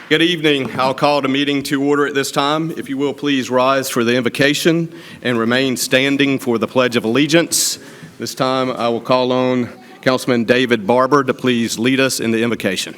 Good evening. I'll call the meeting to order at this time. If you will, please rise for the invocation and remain standing for the Pledge of Allegiance. This time, I will call on Councilman David Barber to please lead us in the invocation.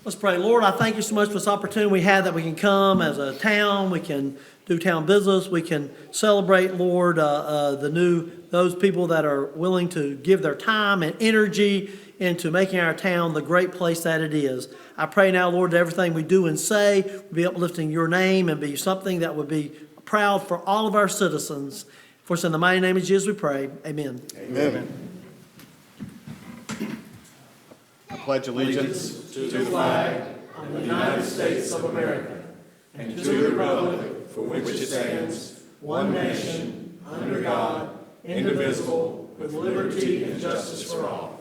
Let's pray. Lord, I thank you so much for this opportunity we have that we can come as a town, we can do town business, we can celebrate, Lord, those people that are willing to give their time and energy into making our town the great place that it is. I pray now, Lord, that everything we do and say will be uplifting your name and be something that would be proud for all of our citizens. For us in the mighty name of Jesus we pray. Amen. Amen. I pledge allegiance to the flag of the United States of America and to the republic for which it stands, one nation, under God, indivisible, with liberty and justice for all.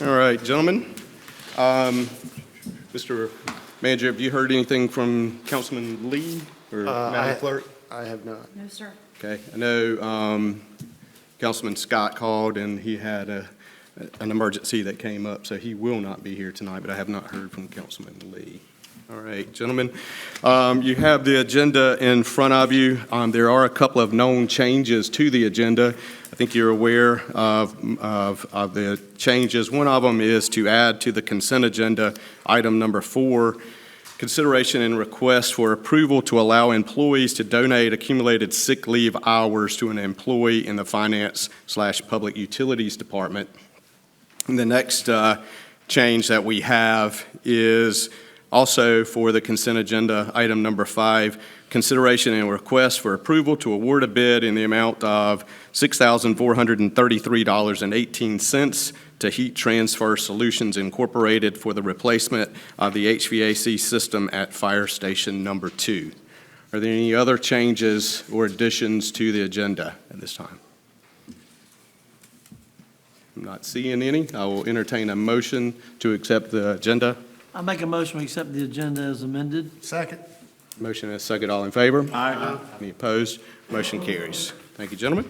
All right, gentlemen. Mr. Manager, have you heard anything from Councilman Lee or Madam Clerk? I have not. No, sir. Okay, I know Councilman Scott called and he had an emergency that came up, so he will not be here tonight, but I have not heard from Councilman Lee. All right, gentlemen, you have the agenda in front of you. There are a couple of known changes to the agenda. I think you're aware of the changes. One of them is to add to the consent agenda, item number 4, consideration and request for approval to allow employees to donate accumulated sick leave hours to an employee in the Finance/Public Utilities Department. And the next change that we have is also for the consent agenda, item number 5, consideration and request for approval to award a bid in the amount of $6,433.18 to Heat Transfer Solutions Incorporated for the replacement of the HVAC system at Fire Station Number 2. Are there any other changes or additions to the agenda at this time? I'm not seeing any. I will entertain a motion to accept the agenda. I make a motion we accept the agenda as amended. Second. Motion and a second. All in favor? Aye. Any opposed? Motion carries. Thank you, gentlemen.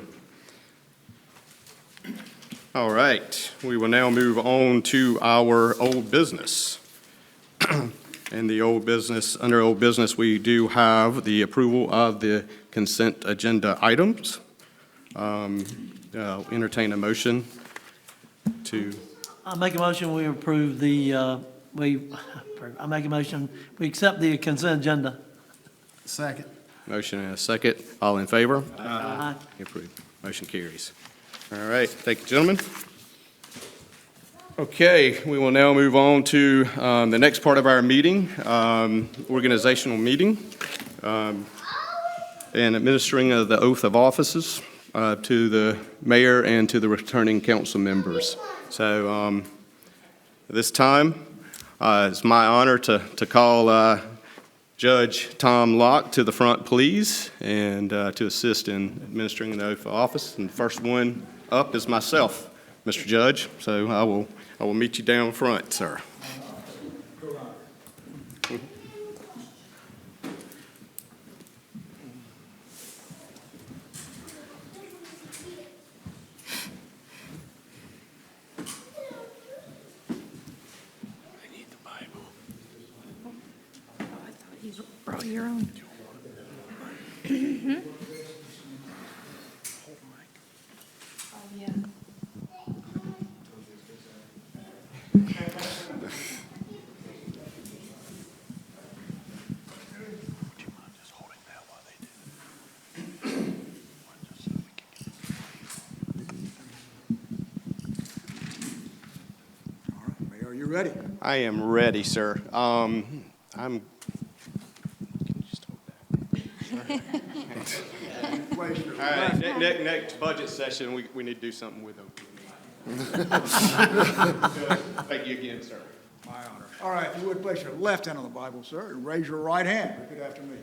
All right, we will now move on to our old business. In the old business, under old business, we do have the approval of the consent agenda items. I'll entertain a motion to. I make a motion we approve the, I make a motion we accept the consent agenda. Second. Motion and a second. All in favor? Aye. Approved. Motion carries. All right, thank you, gentlemen. Okay, we will now move on to the next part of our meeting, organizational meeting, and administering of the oath of offices to the mayor and to the returning council members. So this time, it's my honor to call Judge Tom Locke to the front, please, and to assist in administering the oath of office. And the first one up is myself, Mr. Judge. So I will meet you down front, sir. Brought your own. Oh, yeah. Mayor, are you ready? I am ready, sir. Can you just hold that? All right, next budget session, we need to do something with them. Thank you again, sir. My honor. All right, if you would place your left hand on the Bible, sir, and raise your right hand. Repeat after me.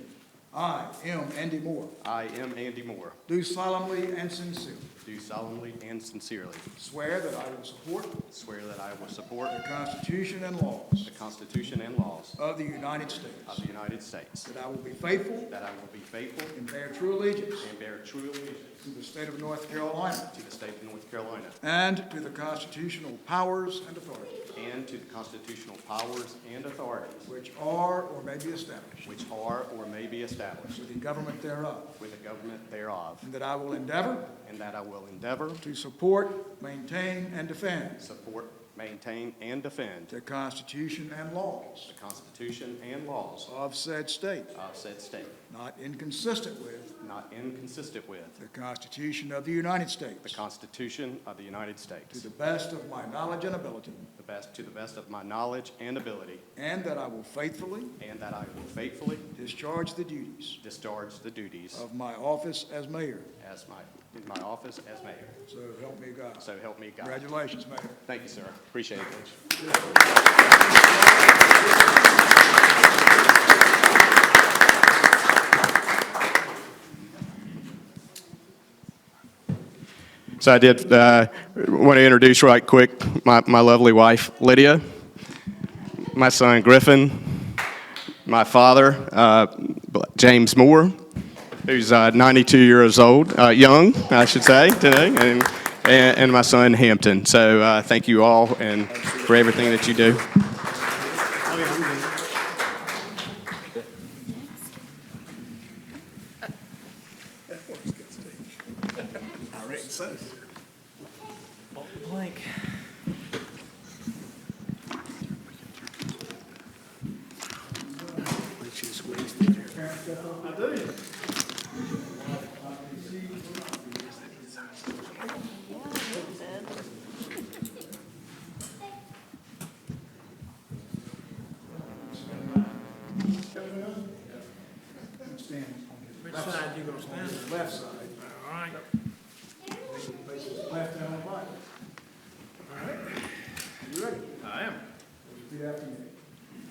I, M. Andy Moore, I am Andy Moore, do solemnly and sincerely do solemnly and sincerely swear that I will support swear that I will support the Constitution and laws the Constitution and laws of the United States, of the United States, that I will be faithful that I will be faithful and bear true allegiance and bear true allegiance to the state of North Carolina to the state of North Carolina and to the constitutional powers and authorities and to the constitutional powers and authorities which are or may be established which are or may be established with the government thereof, with the government thereof, and that I will endeavor and that I will endeavor to support, maintain, and defend support, maintain, and defend the Constitution and laws the Constitution and laws of said state, of said state, not inconsistent with not inconsistent with the Constitution of the United the States, Constitution of the United to States, the best of my knowledge and ability, to the best of my knowledge and ability, and that I will faithfully and that I will faithfully discharge the duties discharge the duties of my office as mayor. in my office as mayor. So help me God. So help me God. Congratulations, Mayor. Thank you, sir. Appreciate it. So I did want to introduce right quick my lovely wife, Lydia, my son, Griffin, my father, James Moore, who's 92 years old, young, I should say, today, and my son, Hampton. So thank you all and for everything that you do. Blank. Stand Which side you gonna stand on the left side. All right. Face his left and right. All right. You ready? I am. Repeat after me.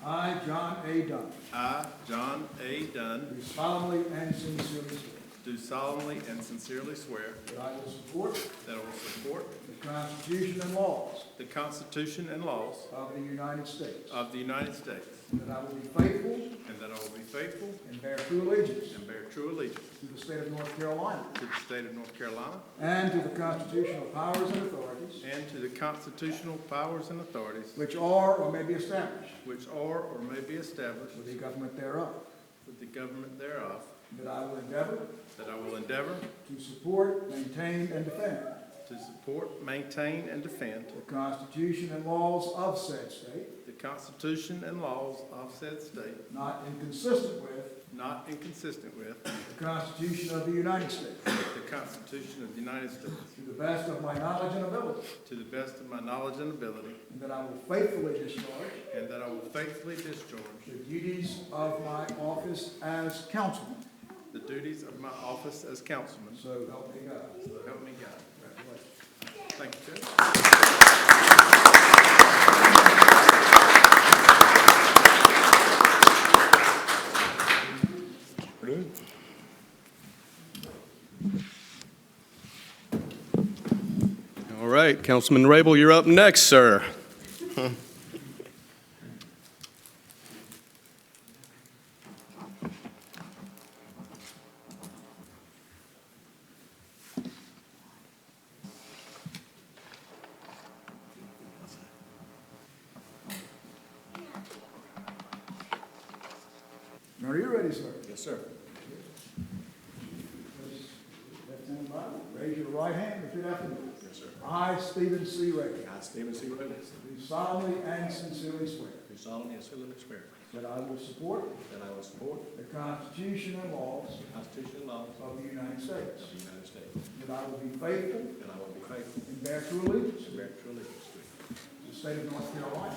I, John A. Dunn, I, John A. Dunn, do solemnly and sincerely swear do solemnly and sincerely swear that I will support that I will support the Constitution and laws the Constitution and laws of the United States, of the United States, that I will be faithful and that I will be faithful and bear true allegiance and bear true allegiance to the state of North Carolina to the state of North Carolina and to the constitutional powers and authorities and to the constitutional powers and authorities which are or may be established which are or may be established with the government thereof, with the government thereof, that I will endeavor that I will endeavor to support, maintain, and defend to support, maintain, and defend the Constitution and laws of said state, the Constitution and laws of said state, not inconsistent with not inconsistent with the Constitution of the United States, the Constitution of the United States, to the best of my knowledge and ability, to the best of my knowledge and ability, and that I will faithfully discharge and that I will faithfully discharge the duties of my office as councilman. the duties of my office as councilman. So help me God. So help me God. Congratulations. Thank you, Judge. All right, Councilman Rabel, you're up next, sir. Are you ready, sir? Yes, sir. Left hand Bible. Raise your right hand, repeat after me. Yes, sir. I, Stephen C. Reagan, I, Stephen C. Rhodes, do solemnly and sincerely swear do solemnly and solemnly swear that I will support that I will support the Constitution and laws the Constitution and laws of the United States, of the United States, that I will be faithful that I will be faithful and bear true allegiance and bear true allegiance to to the state of North Carolina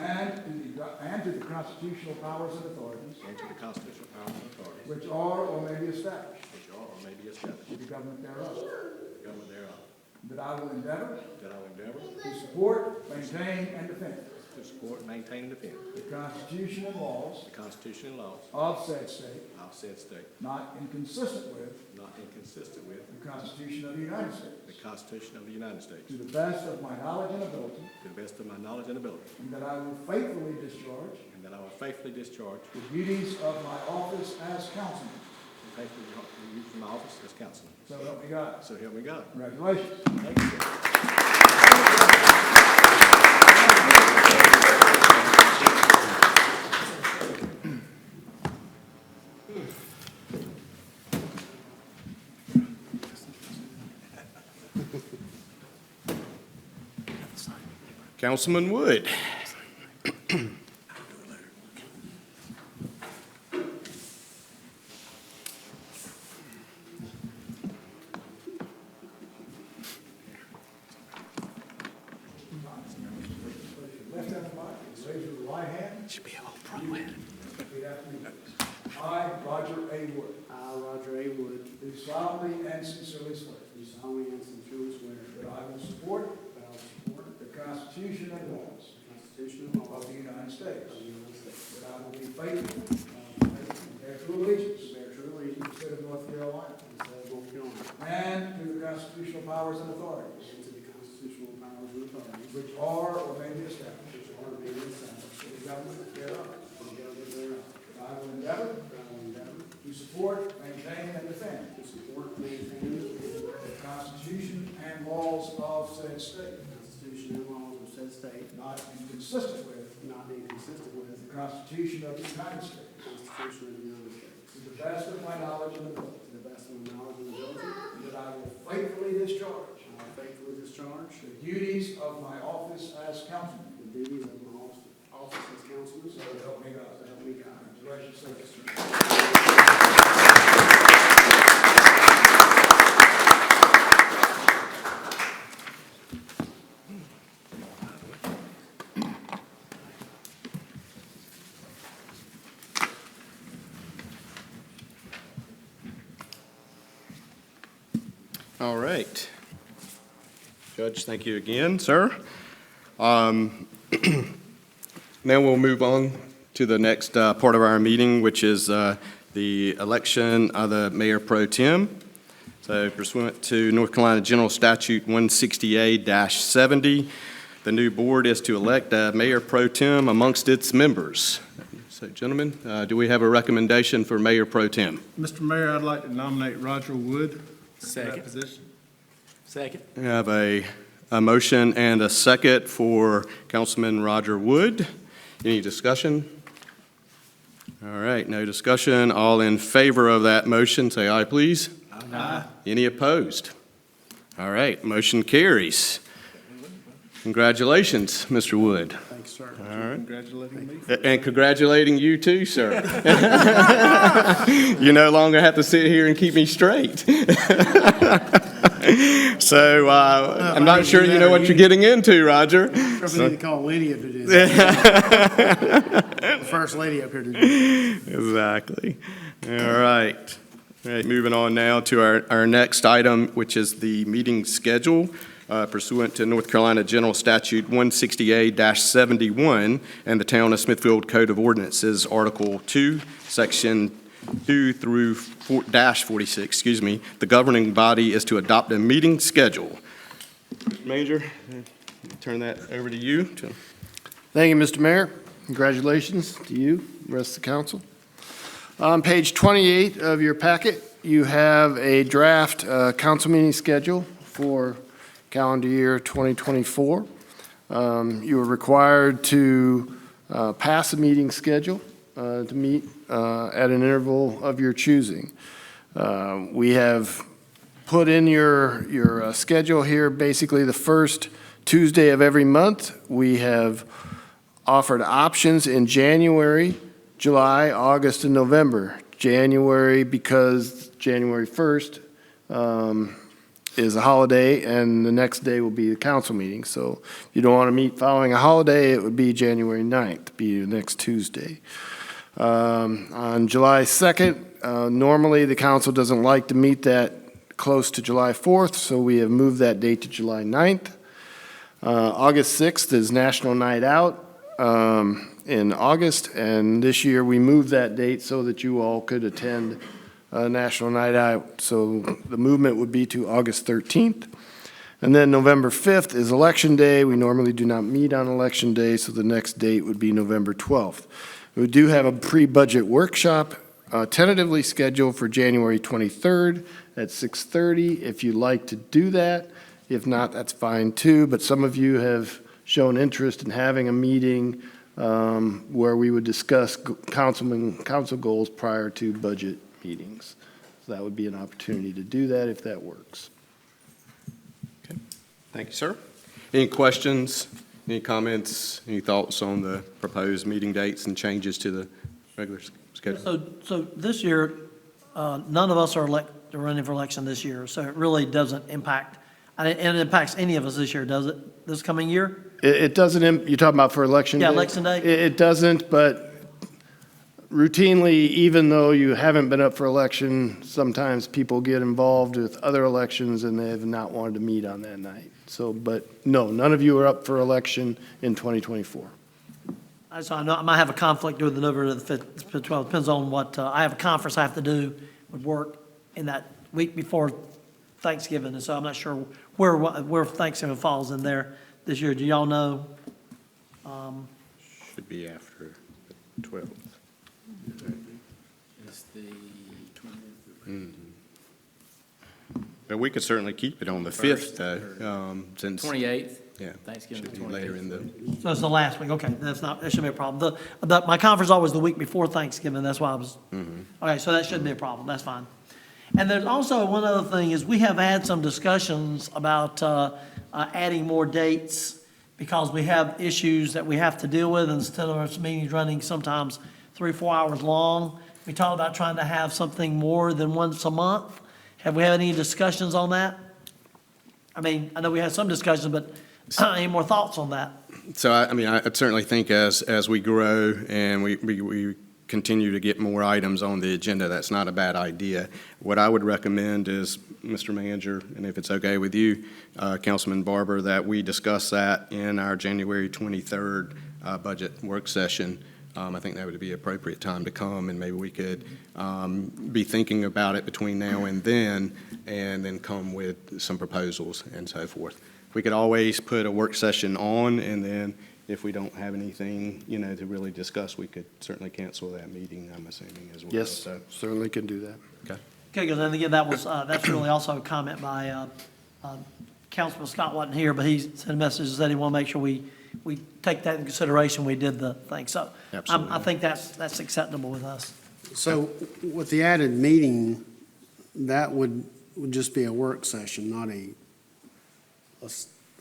and to the constitutional powers and authorities and to the constitutional powers and authorities which are or may be established which are or may be established with the government thereof, the government thereof, that I will endeavor that I will endeavor to support, maintain, and defend to to support, maintain, and defend the Constitution and laws the Constitution and laws of said state, of said state, not inconsistent with not inconsistent with the Constitution of the United States, the Constitution of the United States, to the best of my knowledge and ability, to the best of my knowledge and ability, and that I will faithfully discharge and that I will faithfully discharge the duties of my office as councilman. and faithfully use my office as councilman. So help me God. So help me God. Congratulations. Thank you, sir. Councilman Wood. Left hand on the Bible, raise your right hand. Should be able to repeat after me. I, Roger A. Wood, I, Roger A. Wood, do solemnly and sincerely swear do solemnly and sincerely swear that I will support that I will support the Constitution and laws the Constitution and of laws the United of States, the United States, that I will be faithful and and bear true allegiance bear true to allegiance the state of North Carolina to the state of North Carolina, and to the constitutional powers and authorities and to the constitutional powers and authorities which are or may be established which are made in established for the government thereof, for the government thereof, that I will endeavor that I will endeavor to support, maintain, and defend to support, maintain, and defend the Constitution and laws of said state, the Constitution and laws of said state, not inconsistent with not inconsistent with the Constitution of the United States, the Constitution of the United States, to the best of my knowledge and ability, to the best of my knowledge and ability, and that I will faithfully discharge and I will faithfully discharge the duties of my office as councilman. the duties of my office as councilman, So help me God. so help me God. Congratulations, sir. All right. Judge, thank you again, sir. Now we'll move on to the next part of our meeting, which is the election of the mayor pro tem. So pursuant to North Carolina General Statute 168-70, the new board is to elect a mayor pro tem amongst its members. So gentlemen, do we have a recommendation for mayor pro tem? Mr. Mayor, I'd like to nominate Roger Wood for that Second. position. Second. We have a motion and a second for Councilman Roger Wood. Any discussion? All right, no discussion. All in favor of that motion, say aye, please. Aye. Any opposed? All right, motion carries. Congratulations, Mr. Wood. Thanks, sir. All right. Congratulating me. And congratulating you too, sir. You no longer have to sit here and keep me straight. So I'm not sure you know what you're getting into, Roger. Probably need to call Lydia to do that. First lady up here to do that. Exactly. All right. All right, moving on now to our next item, which is the meeting schedule pursuant to North Carolina General Statute 168-71 and the Town of Smithfield Code of Ordinances, Article 2, Section 2 through 46, excuse me. The governing body is to adopt a meeting schedule. Mr. Major, turn that over to you. Thank you, Mr. Mayor. Congratulations to you, the rest of the council. On page 28 of your packet, you have a draft council meeting schedule for calendar year 2024. You are required to pass a meeting schedule to meet at an interval of your choosing. We have put in your schedule here, basically the first Tuesday of every month. We have offered options in January, July, August, and November. January, because January 1st is a holiday, and the next day will be the council meeting. So if you don't want to meet following a holiday, it would be January 9th, be the next Tuesday. On July 2nd, normally the council doesn't like to meet that close to July 4th, so we have moved that date to July 9th. August 6th is National Night Out. in August, and this year we moved that date so that you all could attend National Night Out. So the movement would be to August 13th. And then November 5th is Election Day. We normally do not meet on Election Day, so the next date would be November 12th. We do have a pre-budget workshop tentatively scheduled for January 23rd at 6:30, if you'd like to do that. If not, that's fine too, but some of you have shown interest in having a meeting where we would discuss council goals prior to budget meetings. So that would be an opportunity to do that if that works. Thank you, sir. Any questions, any comments, any thoughts on the proposed meeting dates and changes to the regular schedule? So this year, none of us are running for election this year, so it really doesn't impact, and it impacts any of us this year, does it, this coming year? It doesn't, you're talking about for election day? Yeah, election day. It doesn't, but routinely, even though you haven't been up for election, sometimes people get involved with other elections and they have not wanted to meet on that night. So, but no, none of you are up for election in 2024. So I know I might have a conflict with the November the 5th, 12th, depends on what, I have a conference I have to do with work in that week before Thanksgiving, and so I'm not sure where Thanksgiving falls in there this year. Do y'all know? Should be after the 12th. It's the But we could certainly keep it on the 5th, though, since, 28th, yeah, Thanksgiving, should the be later in 28th. the, So it's the last week, okay, that shouldn't be a problem. My conference is always the week before Thanksgiving, that's why I was, okay, so that shouldn't be a problem, that's fine. And there's also one other thing, is we have had some discussions about adding more dates, because we have issues that we have to deal with, instead of our meetings running sometimes 3-4 hours long. We talked about trying to have something more than once a month. Have we had any discussions on that? I mean, I know we had some discussions, but any more thoughts on that? so I mean, I certainly think as we grow and we continue to get more items on the agenda, that's not a bad idea. What I would recommend is, Mr. Manager, and if it's okay with you, Councilman Barber, that we discuss that in our January 23rd budget work session. I think that would be an appropriate time to come, and maybe we could be thinking about it between now and then come with some proposals and so forth. We could always put a work session on, and then if we don't have anything, to really discuss, we could certainly cancel that meeting, I'm assuming, as well. Yes, So, certainly can do that. okay. Okay, because then again, that's really also a comment by Councilman Scott wasn't here, but he sent a message and said he want to make sure we take that in consideration. We did the thing, so Absolutely. I think that's acceptable with us. So with the added meeting, that would just be a work session, not a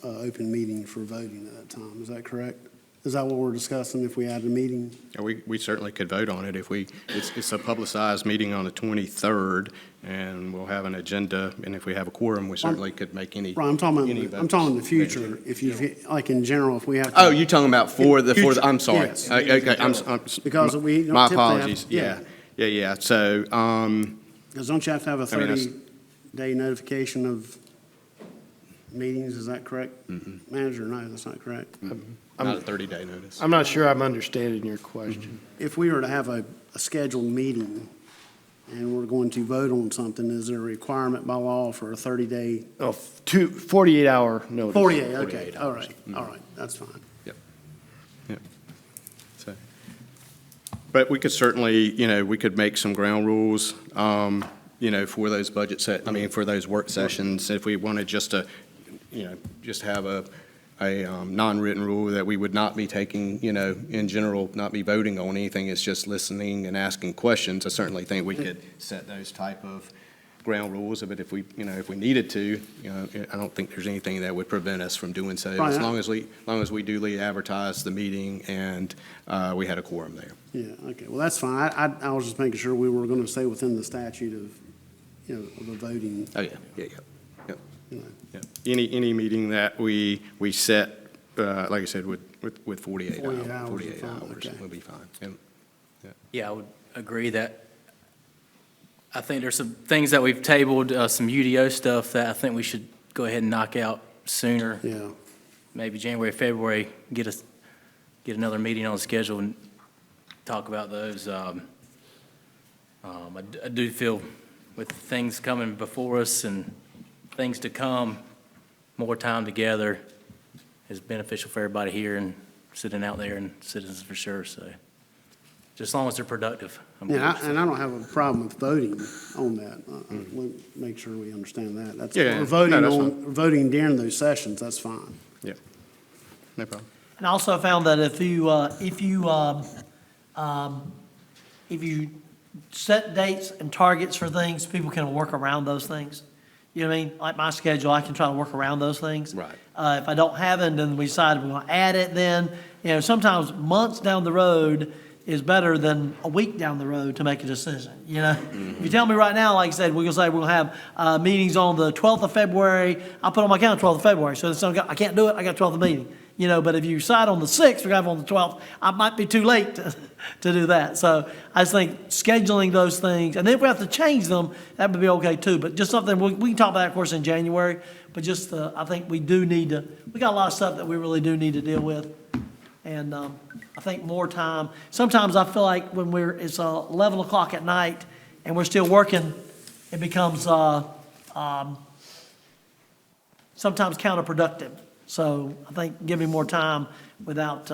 open meeting for voting at that time. Is that correct? Is that what we're discussing if we add a meeting? Yeah, we certainly could vote on it if it's a publicized meeting on the 23rd, and we'll have an agenda, and if we have a quorum, we certainly could make any. Right, I'm talking any about, I'm talking in the votes. future, if you, like in general, if we have. to- Oh, you talking about Future, I'm sorry. yes. Okay, Because we don't my typically have- apologies, yeah. yeah. So, Because don't you have to have a I mean, that's- 30-day notification of meetings, is that correct? Manager, no, that's not correct. not a 30-day notice. I'm not sure I'm understanding your question. If we were to have a scheduled meeting and we're going to vote on something, is there a requirement by law for a 30-day? Oh, 48-hour notice. 48, okay, 48 all hours. right, all right, that's fine. So, but we could certainly, we could make some ground rules, for those for those work sessions, if we wanted just to, just have a non-written rule that we would not be taking, in general, not be voting on anything, it's just listening and asking questions. I certainly think we could set those type of ground rules, but if we needed to, I don't think there's anything that would prevent us from doing so, Right. as long as we duly advertise the meeting and we had a quorum there. Yeah, okay, well, that's fine. I was just making sure we were going to stay within the statute of, of the voting. Oh, yeah. you know. Yeah. Any meeting that we set, like I said, with 48 48 hours, hours 48 is fine, hours okay. will be fine. Yeah. Yeah, I would agree that I think there's some things that we've tabled, some UDO stuff that I think we should go ahead and knock out sooner. Yeah, Maybe January, February, get get another meeting on the schedule and talk about those. I do feel with things coming before us and things to come, more time together is beneficial for everybody here and sitting out there and citizens for sure, so just as long as they're productive. I'm good. Yeah, and I don't have a problem with voting on that. We'll make sure we understand that. That's, Yeah, we're voting no, that's on, voting during those sessions, that's fine. Yeah, no problem. And I also found that if you set dates and targets for things, people can work around those things. You know what I mean? Like my schedule, I can try to work around those things. Right. If I don't have it, then we decide we're going to add it then. You know, sometimes months down the road is better than a week down the road to make a decision, you know? If you tell me right now, like I said, we're going to say we're going to have meetings on the 12th of February, I'll put on my calendar 12th of February, so I can't do it, I got 12th meeting. You know, but if you decide on the 6th, we're going to have on the 12th, I might be too late to do that. So I just think scheduling those things, and then if we have to change them, that would be okay too. But just something, we can talk about that, of course, in January, but just, I think we do need to, we got a lot of stuff that we really do need to deal with. And I think more time, sometimes I feel like when it's 11 o'clock at night and we're still working, it becomes sometimes counterproductive. So I think giving more time without,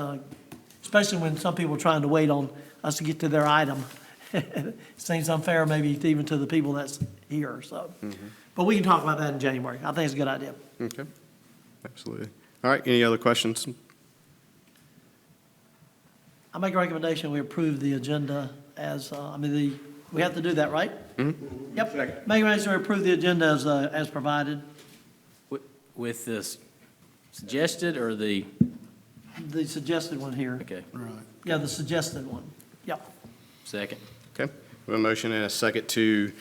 especially when some people are trying to wait on us to get to their item. It seems unfair maybe even to the people that's here, so. But we can talk about that in January. I think it's a good idea. Okay, absolutely. All right, any other questions? I make a recommendation, we approve the agenda as, we have to do that, right? Yep. Make a recommendation, we approve the agenda as provided. With this suggested or the, The suggested one here. okay, Yeah, the suggested one. Yep. second. Okay, we have a motion and a second to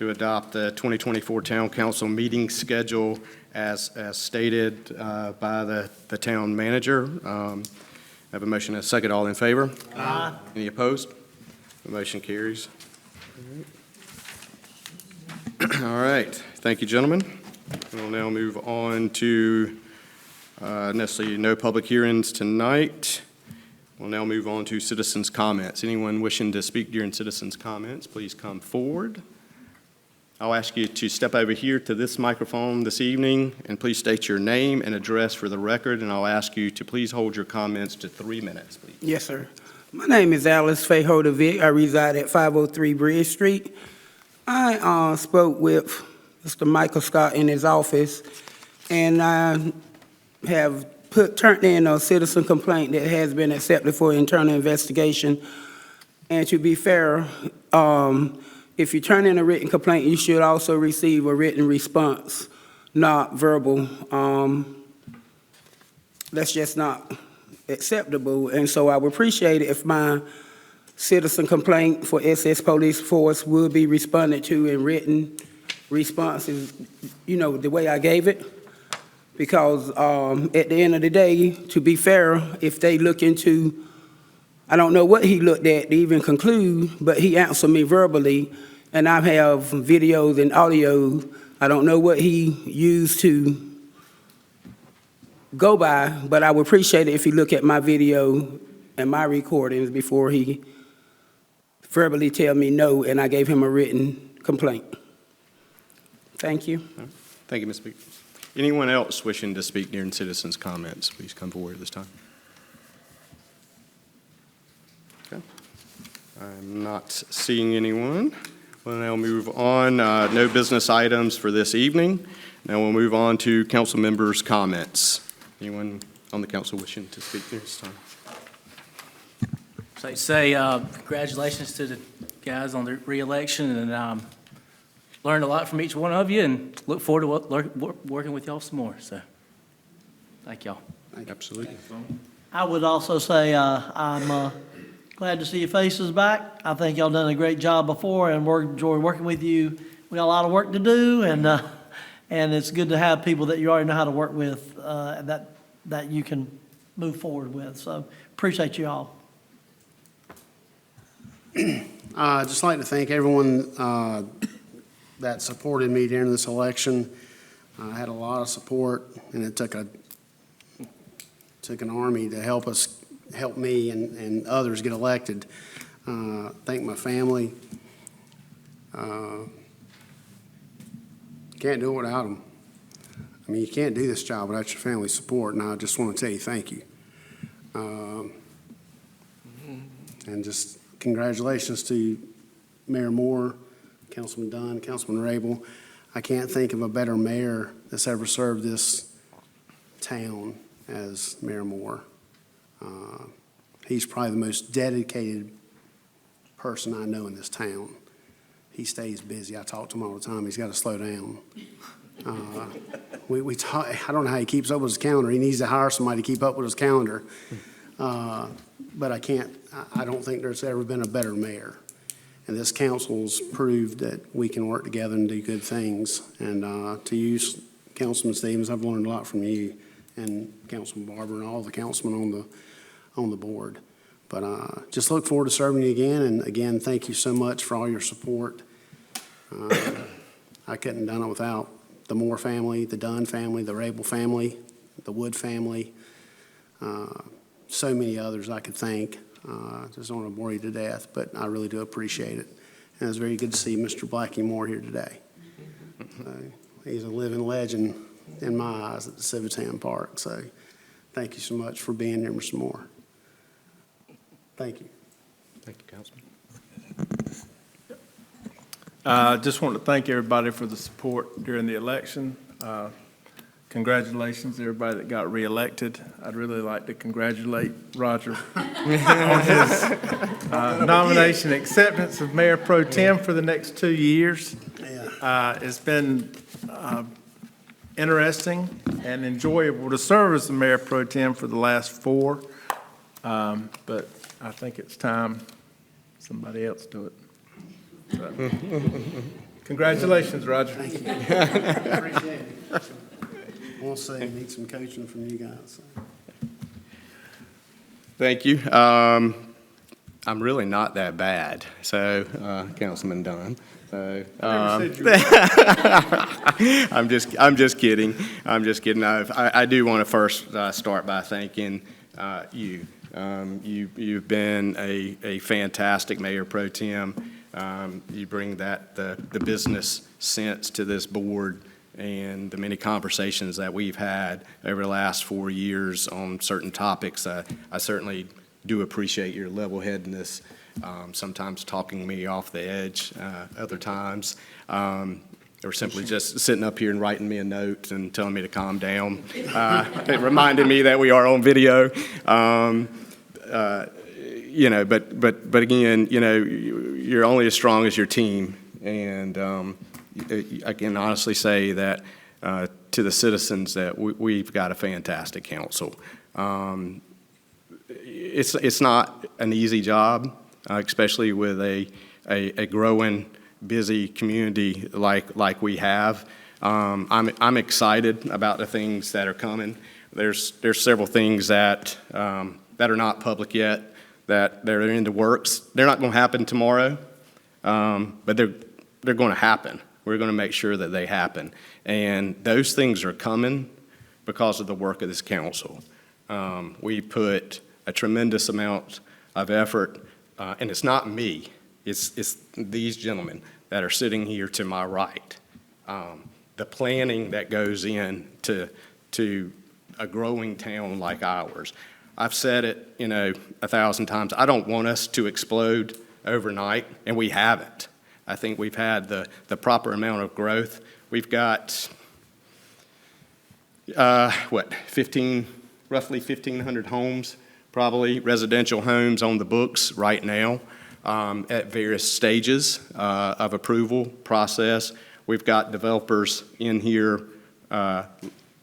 adopt the 2024 Town Council meeting schedule as stated by the town manager. I have a motion and a second. All in favor? Aye. Any opposed? The motion carries. All right, thank you, gentlemen. We'll now move on to, necessarily no public hearings tonight. We'll now move on to citizens' comments. Anyone wishing to speak during citizens' comments, please come forward. I'll ask you to step over here to this microphone this evening, and please state your name and address for the record, and I'll ask you to please hold your comments to 3 minutes, please. Yes, sir. My name is Alice Faye-Hodovic. I reside at 503 Bridge Street. I spoke with Mr. Michael Scott in his office, and I have turned in a citizen complaint that has been accepted for internal investigation. And to be fair, if you turn in a written complaint, you should also receive a written response, not verbal. That's just not acceptable. And so I would appreciate it if my citizen complaint for SS Police Force would be responded to in written responses, you know, the way I gave it. Because at the end of the day, to be fair, if they look into, I don't know what he looked at to even conclude, but he answered me verbally, and I have videos and audio. I don't know what he used to go by, but I would appreciate it if he look at my video and my recordings before he verbally tell me no, and I gave him a written complaint. Thank you. Thank you, Ms. Speaker. Anyone else wishing to speak during citizens' comments, please come forward at this time. Okay. I'm not seeing anyone. We'll now move on. No business items for this evening. Now we'll move on to council members' comments. Anyone on the council wishing to speak this time? So I'd say congratulations to the guys on the reelection, and learned a lot from each one of you, and look forward to working with y'all some more. So, thank y'all. Absolutely. I would also say I'm glad to see your faces back. I think y'all done a great job before, and we enjoy working with you. We got a lot of work to do, and it's good to have people that you already know how to work with, that you can move forward with. So appreciate you all. I'd just like to thank everyone that supported me during this election. I had a lot of support, and it took an army to help us helped me and others get elected. Thank my family. Can't do it without them. I mean, you can't do this job without your family's support, and I just want to tell you thank you. And just congratulations to Mayor Moore, Councilman Dunn, Councilman Rabel. I can't think of a better mayor that's ever served this town as Mayor Moore. He's probably the most dedicated person I know in this town. He stays busy. I talk to him all the time. He's got to slow down. We talk, I don't know how he keeps up with his calendar. He needs to hire somebody to keep up with his calendar. But I don't think there's ever been a better mayor. And this council's proved that we can work together and do good things. And to you, Councilman Stevens, I've learned a lot from you, and Councilman Barber and all the councilmen on the board. But just look forward to serving you again. And again, thank you so much for all your support. I couldn't have done it without the Moore family, the Dunn family, the Rabel family, the Wood family, so many others I could thank. Just don't want to bore you to death, but I really do appreciate it. And it's very good to see Mr. Blackie Moore here today. He's a living legend in my eyes at the Civitan Park. So thank you so much for being here, Mr. Moore. Thank you. Thank you, Councilman. Just want to thank everybody for the support during the election. Congratulations to everybody that got reelected. I'd really like to congratulate Roger on his nomination acceptance of Mayor Pro Tem for the next 2 years. It's been interesting and enjoyable to serve as the Mayor Pro Tem for the last 4, but I think it's time somebody else do it. So, congratulations, Roger. Thank you. Appreciate it. We'll see. Need some coaching from you guys. Thank you. I'm really not that bad, so, Councilman Dunn. So, I'm just kidding. I'm just kidding. I do want to first start by thanking you. You've been a fantastic Mayor Pro Tem. You bring the business sense to this board, and the many conversations that we've had over the last 4 years on certain topics. I certainly do appreciate your level-headedness, sometimes talking me off the edge, other times, or simply just sitting up here and writing me a note and telling me to calm down. It reminded me that we are on video. You know, but again, you know, you're only as strong as your team, and I can honestly say that to the citizens that we've got a fantastic council. It's not an easy job, especially with a growing, busy community like we have. I'm excited about the things that are coming. There's several things that are not public yet, that they're in the works. They're not going to happen tomorrow, but they're going to happen. We're going to make sure that they happen. And those things are coming because of the work of this council. We put a tremendous amount of effort, and it's not me. It's these gentlemen that are sitting here to my right. The planning that goes into a growing town like ours. I've said it, 1,000 times. I don't want us to explode overnight, and we haven't. I think we've had the proper amount of growth. We've got, roughly 1,500 homes, probably residential homes on the books right now at various stages of approval process. We've got developers in here on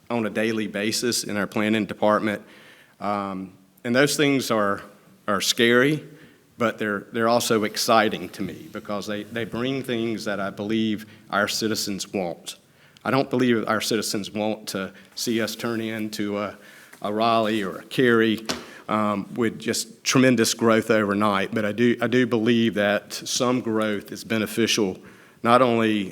a daily basis in our planning department. And those things are scary, but they're also exciting to me because they bring things that I believe our citizens want. I don't believe our citizens want to see us turn into a Raleigh or a Cary with just tremendous growth overnight, but I do believe that some growth is beneficial not only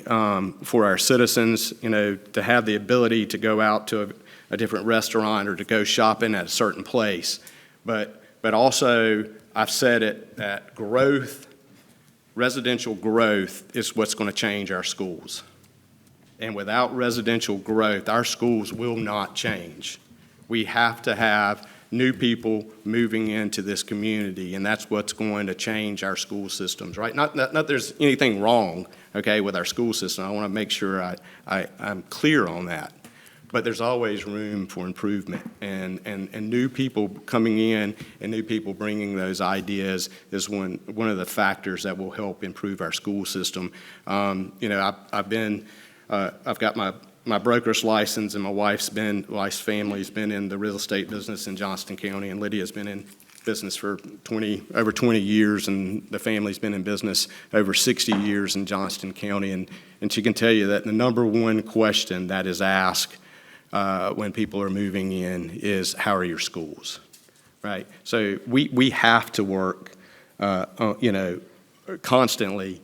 for our citizens, to have the ability to go out to a different restaurant or to go shopping at a certain place, but But also, I've said it, that growth, residential growth is what's going to change our schools. And without residential growth, our schools will not change. We have to have new people moving into this community, and that's what's going to change our school systems, right? Not there's anything wrong, okay, with our school system. I want to make sure I'm clear on that. But there's always room for improvement, and new people coming in and new people bringing those ideas is one of the factors that will help improve our school system. You know, I've got my broker's license, and my wife's family's been in the real estate business in Johnston County, and Lydia's been in business for over 20 years, and the family's been in business over 60 years in Johnston County, and she can tell you that the number one question that is asked when people are moving in is, how are your schools, right? So we have to work, you know, constantly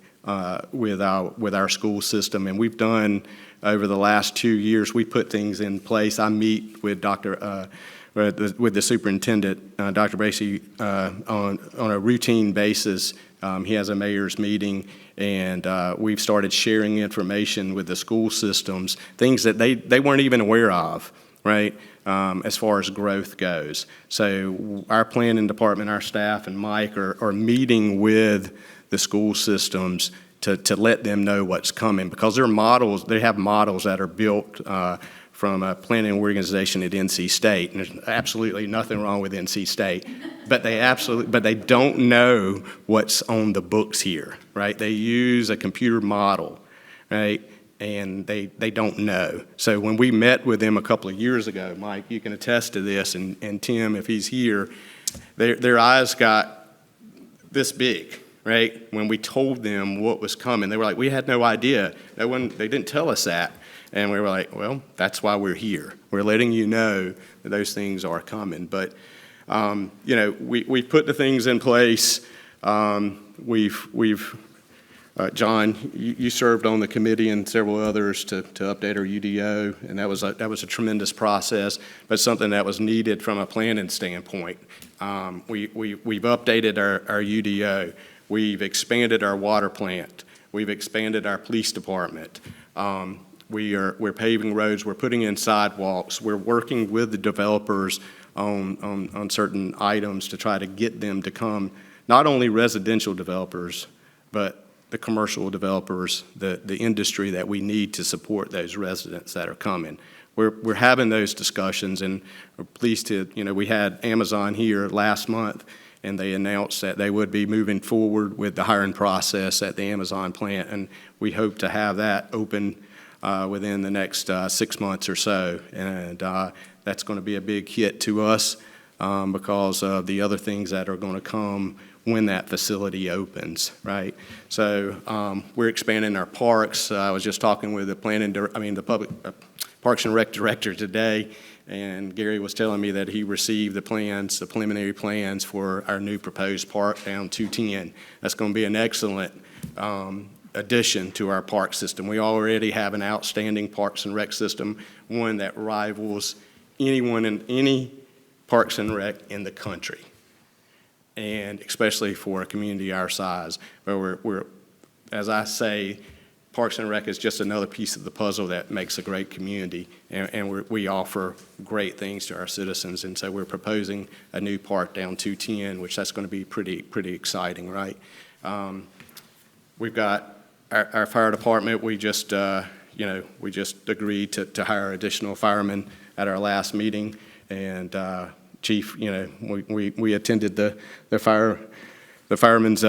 with our school system, and we've done over the last 2 years. We put things in place. I meet with with the superintendent, Dr. Bracey, on a routine basis. He has a mayor's meeting, and we've started sharing information with the school systems, things that they weren't even aware of, right, as far as growth goes. So our planning department, our staff, and Mike are meeting with the school systems to let them know what's coming, because they have models that are built from a planning organization at NC State, and there's absolutely nothing wrong with NC State, but they don't know what's on the books here, right? They use a computer model, right? And they don't know. So when we met with them a couple of years ago, Mike, you can attest to this, and Tim, if he's here, their eyes got this big, right? When we told them what was coming, they were like, we had no idea. They didn't tell us that. And we were like, well, that's why we're here. We're letting you know that those things are coming. But, you know, we put the things in place. John, you served on the committee and several others to update our UDO, and that was a tremendous process, but something that was needed from a planning standpoint. We've updated our UDO. We've expanded our water plant. We've expanded our police department. We're paving roads. We're putting in sidewalks. We're working with the developers on certain items to try to get them to come, not only residential developers, but the commercial developers, the industry that we need to support those residents that are coming. We're having those discussions, and we're pleased to, you know, we had Amazon here last month, and they announced that they would be moving forward with the hiring process at the Amazon plant, and we hope to have that open within the next 6 months or so. And that's going to be a big hit to us because of the other things that are going to come when that facility opens, right? So we're expanding our parks. I was just talking with the public Parks and Rec director today, and Gary was telling me that he received the preliminary plans for our new proposed park down 210. That's going to be an excellent addition to our park system. We already have an outstanding Parks and Rec system, one that rivals anyone in any Parks and Rec in the country, and especially for a community our size, where we're, as I say, Parks and Rec is just another piece of the puzzle that makes a great community, and we offer great things to our citizens. And so we're proposing a new park down 210, which that's going to be pretty exciting, right? We've got our fire department. We just agreed to hire additional firemen at our last meeting, and Chief, we attended the firemen's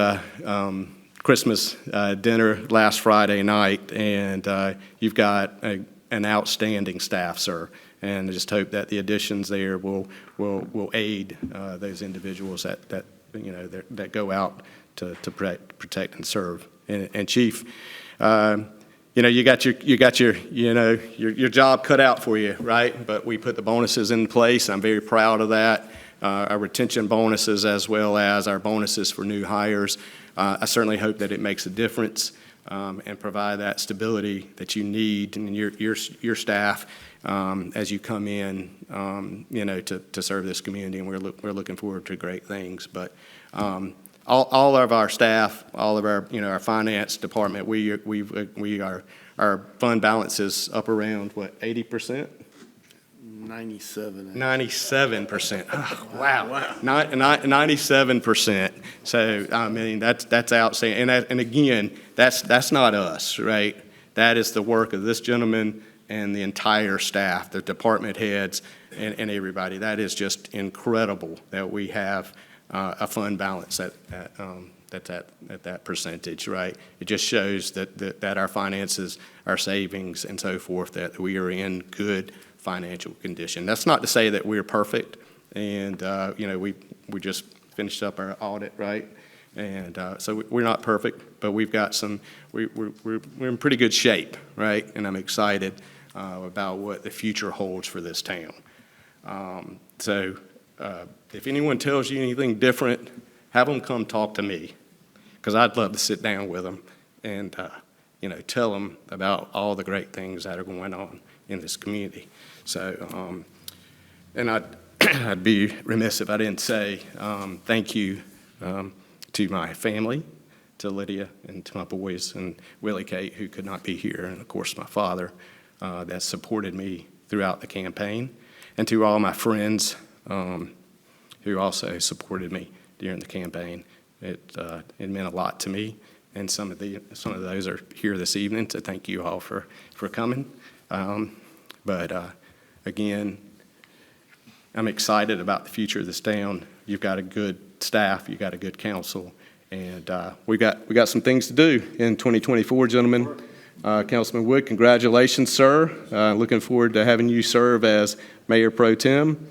Christmas dinner last Friday night, and you've got an outstanding staff, sir. And I just hope that the additions there will aid those individuals that go out to protect and serve. And Chief, you got your job cut out for you, right? But we put the bonuses in place. I'm very proud of that. Our retention bonuses, as well as our bonuses for new hires. I certainly hope that it makes a difference. and provide that stability that you need and your staff as you come in, to serve this community. And we're looking forward to great things. But all of our staff, all of our, our finance department, our fund balance is up around, what, 80%? 97. 97%. Oh, wow. 97%. So, I mean, that's outstanding. And again, that's not us, right? That is the work of this gentleman and the entire staff, the department heads and everybody. That is just incredible that we have a fund balance that's at that percentage, right? It just shows that our finances, our savings and so forth, that we are in good financial condition. That's not to say that we're perfect, and we just finished up our audit, right? And so we're not perfect, but we've got we're in pretty good shape, right? And I'm excited about what the future holds for this town. So if anyone tells you anything different, have them come talk to me, because I'd love to sit down with them and tell them about all the great things that are going on in this community. So, and I'd be remiss if I didn't say thank you to my family, to Lydia, and to my boys, and Willie Kate, who could not be here, and of course my father that supported me throughout the campaign, and to all my friends who also supported me during the campaign. It meant a lot to me, and some of those are here this evening, so thank you all for coming. But again, I'm excited about the future of this town. You've got a good staff, you've got a good council, and we got some things to do in 2024, gentlemen. Councilman Wood, congratulations, sir. Looking forward to having you serve as Mayor Pro Tem.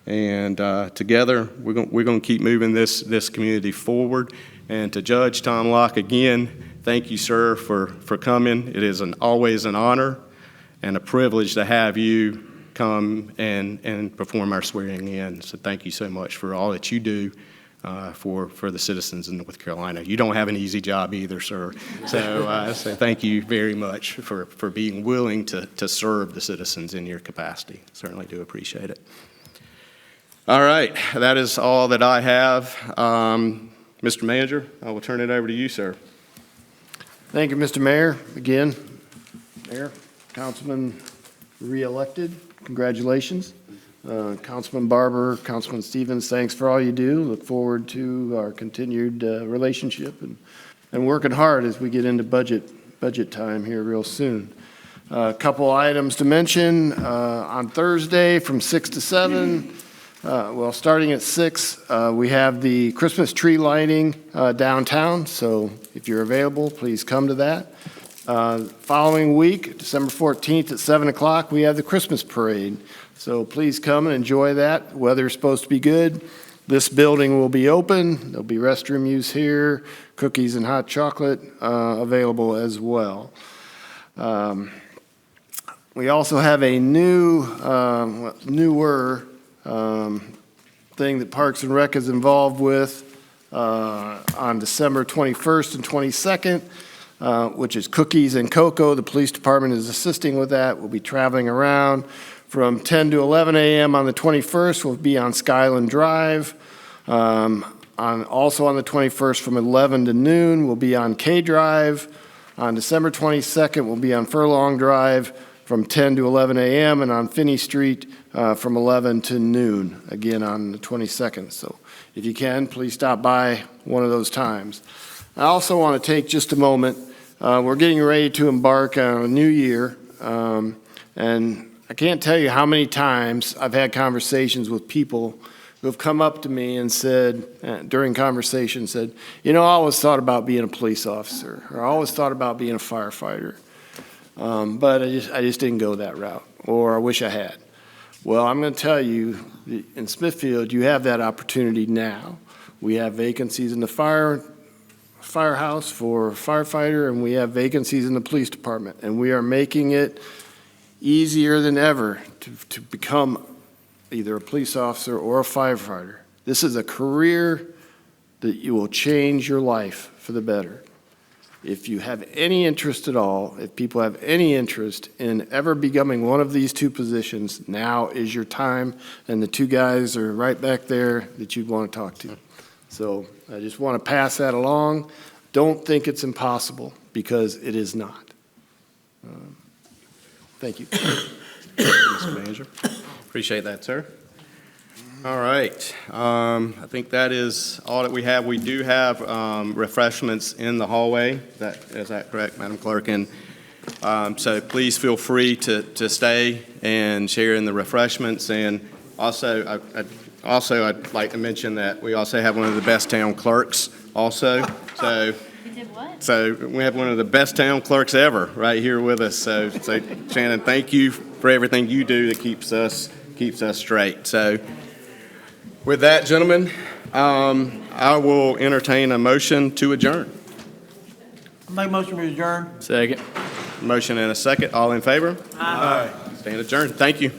And together, we're going to keep moving this community forward. And to Judge Tom Locke, again, thank you, sir, for coming. It is always an honor and a privilege to have you come and perform our swearing in. So thank you so much for all that you do for the citizens in North Carolina. You don't have an easy job either, sir. So thank you very much for being willing to serve the citizens in your capacity. Certainly do appreciate it. All right, that is all that I have. Mr. Manager, I will turn it over to you, sir. Thank you, Mr. Mayor. Again, Mayor, Councilman re-elected. Congratulations. Councilman Barber, Councilman Stevens, thanks for all you do. Look forward to our continued relationship and working hard as we get into budget time here real soon. A couple items to mention. On Thursday from 6 to 7, starting at 6, we have the Christmas tree lighting downtown, so if you're available, please come to that. Following week, December 14th at 7 o'clock, we have the Christmas parade, so please come and enjoy that. Weather's supposed to be good. This building will be open. There'll be restroom use here, cookies and hot chocolate available as well. We also have a newer thing that Parks and Rec is involved with on December 21st and 22nd, which is Cookies and Cocoa. The police department is assisting with that. We'll be traveling around from 10 to 11 a.m. on the 21st. We'll be on Skyland Drive. Also on the 21st from 11 to noon, we'll be on K Drive. On December 22nd, we'll be on Furlong Drive from 10 to 11 a.m. and on Finney Street from 11 to noon, again on the 22nd. So if you can, please stop by one of those times. I also want to take just a moment. We're getting ready to embark on a new year, and I can't tell you how many times I've had conversations with people who have come up to me and said, during conversation, said, I always thought about being a police officer, or I always thought about being a firefighter. But I just didn't go that route, or I wish I had. Well, I'm going to tell you, in Smithfield, you have that opportunity now. We have vacancies in the firehouse for firefighter, and we have vacancies in the police department, and we are making it easier than ever to become either a police officer or a firefighter. This is a career that you will change your life for the better. If you have any interest at all, if people have any interest in ever becoming one of these two positions, now is your time, and the two guys are right back there that you'd want to talk to. So I just want to pass that along. Don't think it's impossible, because it is not. Thank you. Mr. Manager. Appreciate that, sir. All right. I think that is all that we have. We do have refreshments in the hallway. Is that correct, Madam Clerk? And so please feel free to stay and share in the refreshments. And also, I'd like to mention that we also have one of the best town clerks also. So. You did what? So we have one of the best town clerks ever right here with us. So Shannon, thank you for everything you do that keeps us straight. So with that, gentlemen, I will entertain a motion to adjourn. Make a motion to adjourn. Second. Motion and a second. All in favor? Aye. Stand adjourned. Thank you.